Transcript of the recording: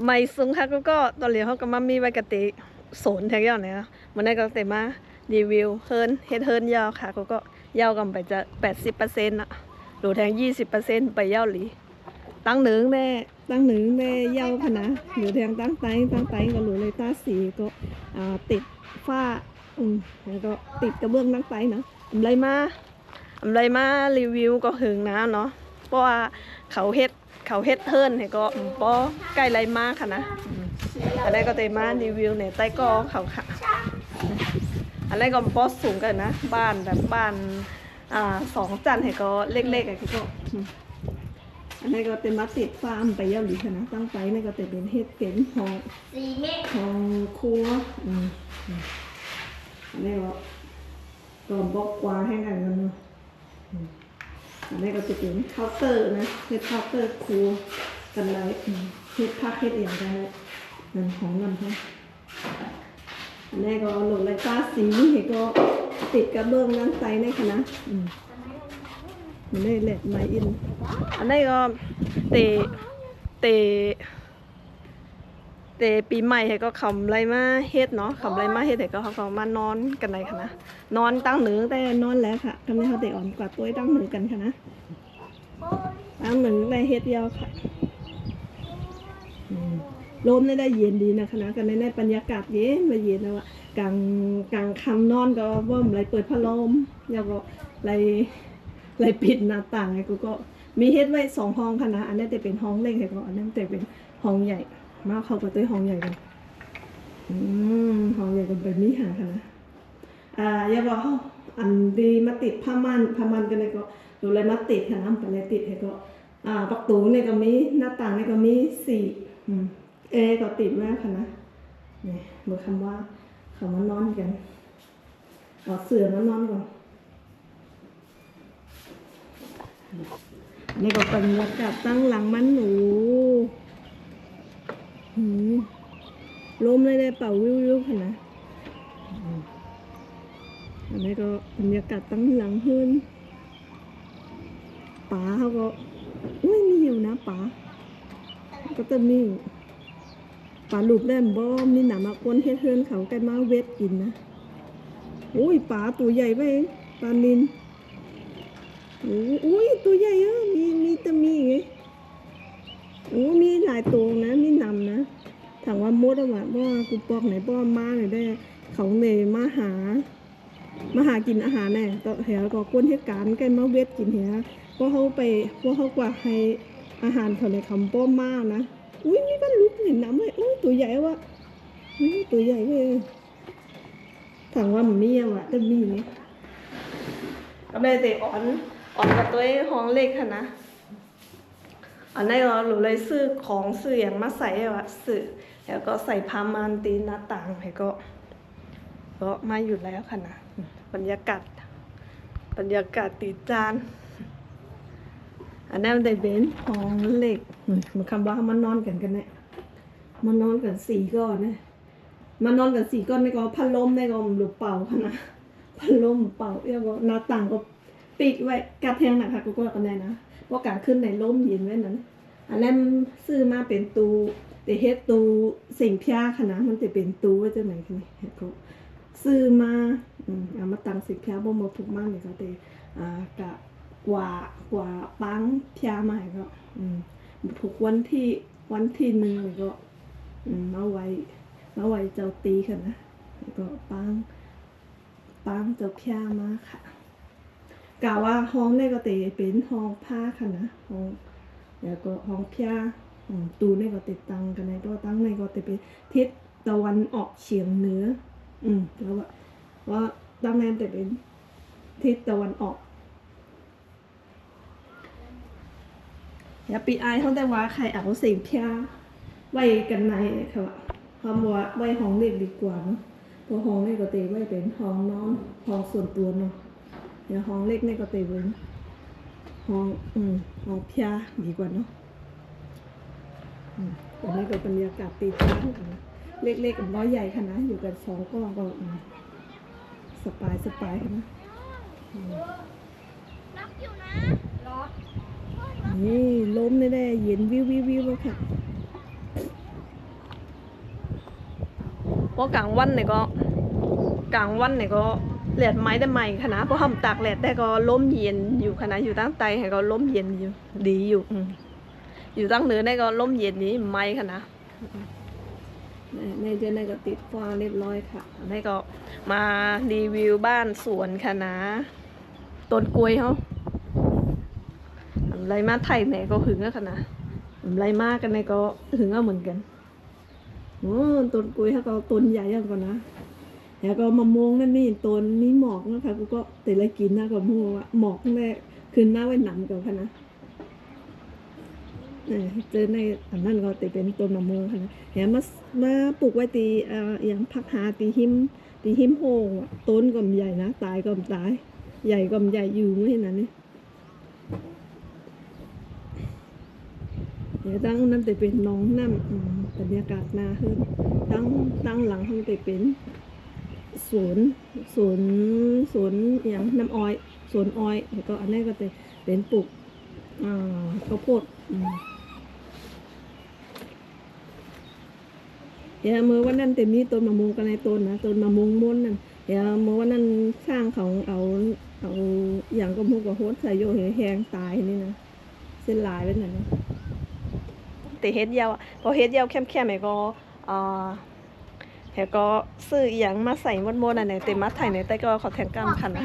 ไม่ซุ้งค่ะก็ตอนเรียนเขาก็มามีไว้กติโซนแทงยาวเนี่ยมันได้ก็เต็มมารีวิวเฮิร์นเฮ็ดเฮิร์นยาวค่ะก็ยาวกันไปจะ80%อ่ะหรือแทง20%ไปยาวหลีตั้งหนึ่งแน่ยาวพนะหรือแทงตั้งไตก็หรือเลยตาสีก็ติดฝ้าแล้วก็ติดกระเบื้องตั้งไตเนาะอะไรมารีวิวก็หึงนะเนาะเพราะว่าเขาเฮ็ดเทิร์นให้ก็ป้อใกล้ไรมากค่ะนะอะไรก็เตมารีวิวเนี่ยใต้กอเขาค่ะอะไรก็ป้อสูงกันนะบ้านแบบบ้าน2 จันให้ก็เล็กๆอ่ะก็อันนี้ก็เป็นมาติดฟาร์มไปยาวหลีค่ะนะตั้งไปนี่ก็เป็นเฮ็ดเป็นของครัวอันนี้ก็ก่อนบอกกว่าให้กันเนาะอันนี้ก็จะเป็นเคาน์เตอร์นะเฮ็ดเคาน์เตอร์ครัวกันไรเฮ็ดพักเฮ็ดเองกันเลยนั่นของมันค่ะอันนี้ก็หลุดลายตาสีเห็นก็ติดกระเบื้องน้ำใสในค่ะนะมันได้แหลกไม้อินอันนี้ก็เตปีใหม่ให้ก็ขำไรมาเฮ็ดเนาะขำไรมาเฮ็ดให้ก็เขามานอนกันไหนค่ะนะนอนตั้งหนึ่งแต่นอนแล้วค่ะทำให้เขาเตะอ่อนกว่าตัวตั้งหนึ่งกันค่ะนะตั้งหนึ่งได้เฮ็ดยาวค่ะลมได้เย็นดีนะคะนะกันในบรรยากาศเย็นมาเย็นนะว่ากลางคำนอนก็ว่าอะไรเปิดพัดลมแล้วก็อะไรปิดหน้าต่างไงกูก็มีเฮ็ดไว้2 ห้องค่ะนะอันนี้จะเป็นห้องเล็กให้ก็อันนั้นจะเป็นห้องใหญ่มาเข้าไปด้วยห้องใหญ่กันห้องใหญ่กันแบบนี้หาค่ะนะอย่าบอกเขาอันดีมาติดผ้ามันกันเลยก็ดูเลยมาติดค่ะนะไปเลยติดให้ก็ประตูเนี่ยก็มีหน้าต่างเนี่ยก็มี4ก็ติดมากค่ะนะนี่เมื่อคำว่าเขามานอนกันเอาเสื่อมานอนก่อนนี่ก็เป็นบรรยากาศตั้งหลังมันหนูลมเลยได้เป่าวิวค่ะนะอันนี้ก็บรรยากาศตั้งหลังหื้นป๋าเขาก็ไม่มีอยู่นะป๋าก็จะมีป๋าหลุดได้บ่มีหนามากวนเฮือนเขาใกล้มาเวทกินนะโอ้ยป๋าตัวใหญ่ไปปลานิลโอ้ยตัวใหญ่มีแต่มีไงโอ้มีหลายตัวนะมีนำนะถามว่ามดว่ากูปอกไหนป้อมาไหนได้เขาเนี่ยมาหากินอาหารแน่ต่อแถวก็ก้นเหตุการณ์กันมาเวทกินเหี้ยเพราะเขากว่าให้อาหารเขาในคำป้อมมากนะอุ้ยมีบ้านลุกเห็นน้ำเลยโอ้ยตัวใหญ่วะตัวใหญ่เลยถามว่ามันมีอะวะแต่มีไหมก็ได้แต่อ่อนกับตัวห้องเล็กค่ะนะอันนี้เราหนูเลยซื้ออย่างมาใส่ว่าซื้อแล้วก็ใส่ผ้ามันตีหน้าต่างให้ก็มาอยู่แล้วค่ะนะบรรยากาศตีจานอันนี้มันได้เป็นห้องเล็กมันคำว่ามันนอนกันเนี่ยมันนอนกัน4 ก้อนนะมันนอนกัน4 ก้อนในก็พัดลมในก็หลุดเป่าค่ะนะพัดลมเป่าแล้วก็หน้าต่างก็ปิดไว้กระแทงหนักค่ะก็กันได้นะเพราะการขึ้นในลมเย็นไว้นั้นอันนั้นซื้อมาเป็นตูแต่เฮ็ดตูสิ่งพิาค่ะนะมันจะเป็นตูไว้จังไหนกันนี่เขาซื้อมาเอามาตั้งสิ่งพิาบ่หมดทุกมากเลยก็แต่กะกว่าปังพิามาก็ทุกวันที่1เลยก็มาไว้เจ้าตีค่ะนะก็ปังเจ้าพิามาค่ะกะว่าห้องนี่ก็จะเป็นห้องผ้าค่ะนะห้องแล้วก็ห้องพิาตูนี่ก็ติดตั้งกันในตัวตั้งในก็จะเป็นทิศตะวันออกเฉียงเหนือแล้วว่าตั้งในจะเป็นทิศตะวันออกอย่าปีไอเขาแต่ว่าใครเอาสิ่งพิาไว้กันในค่ะคำว่าไว้ห้องเด็กดีกว่าเนาะเพราะห้องนี่ก็จะไว้เป็นห้องนอนห้องส่วนตัวเนาะเดี๋ยวห้องเล็กนี่ก็จะเป็นห้องพิาดีกว่าเนาะอันนี้ก็บรรยากาศตีจ้านกันนะเล็กๆกับน้อยใหญ่ค่ะนะอยู่กัน2 ก้อนก็สบายค่ะนะนักอยู่นะรอนี่ลมแน่ๆเย็นวิวค่ะ เพราะกลางวันเนี่ยก็แหลดไม้ได้ใหม่ค่ะนะเพราะห้ามตากแหลดได้ก็ล้มเย็นอยู่ค่ะนะอยู่ตั้งไตให้ก็ล้มเย็นอยู่ดีอยู่อยู่ตั้งเหนือได้ก็ล้มเย็นนี้ไม้ค่ะนะในเดือนในก็ติดฟ้าเรียบร้อยค่ะในก็มารีวิวบ้านสวนค่ะนะต้นกล้วยเขาอะไรมาไทยไหนก็หึงอะค่ะนะอะไรมากกันในก็หึงเอาเหมือนกันโอ้ต้นกล้วยเขาก็ต้นใหญ่ยังก่อนนะแล้วก็มะม่วงนั่นนี่ต้นมีหมอกนะคะกูก็แต่ละกินนะก็มัวว่าหมอกแรกขึ้นมาไว้หนำกันค่ะนะเจอในอันนั้นก็แต่เป็นต้นมะม่วงค่ะนะแถมมาปลูกไว้ตีอย่างพักหาตีหิมโฮงอะต้นก็ใหญ่นะตายก็ตายใหญ่ก็ใหญ่อยู่ไม่เห็นนะนี่เดี๋ยวตั้งนั้นแต่เป็นน้องน้ำบรรยากาศนาขึ้นตั้งหลังทั้งแต่เป็นสวนอย่างน้ำอ้อยสวนอ้อยแล้วก็อันนี้ก็จะเป็นปลูกข้าวโพดเดี๋ยวเมื่อวันนั้นเต็มนี้ต้นมะม่วงกันในต้นนะต้นมะม่วงม้วนนั่นเดี๋ยวเมื่อวันนั้นช่างเขาเอาอย่างก็มุกกับโฮสใส่โยแห้งตายนี่นะเส้นลายเป็นไหนแต่เฮ็ดยาวพอเฮ็ดยาวแคมๆไอ้ก็แล้วก็ซื้ออย่างมาใส่มดๆอันไหนเต็มมัดไทยในแต่ก็ขอแทงกำคันนะ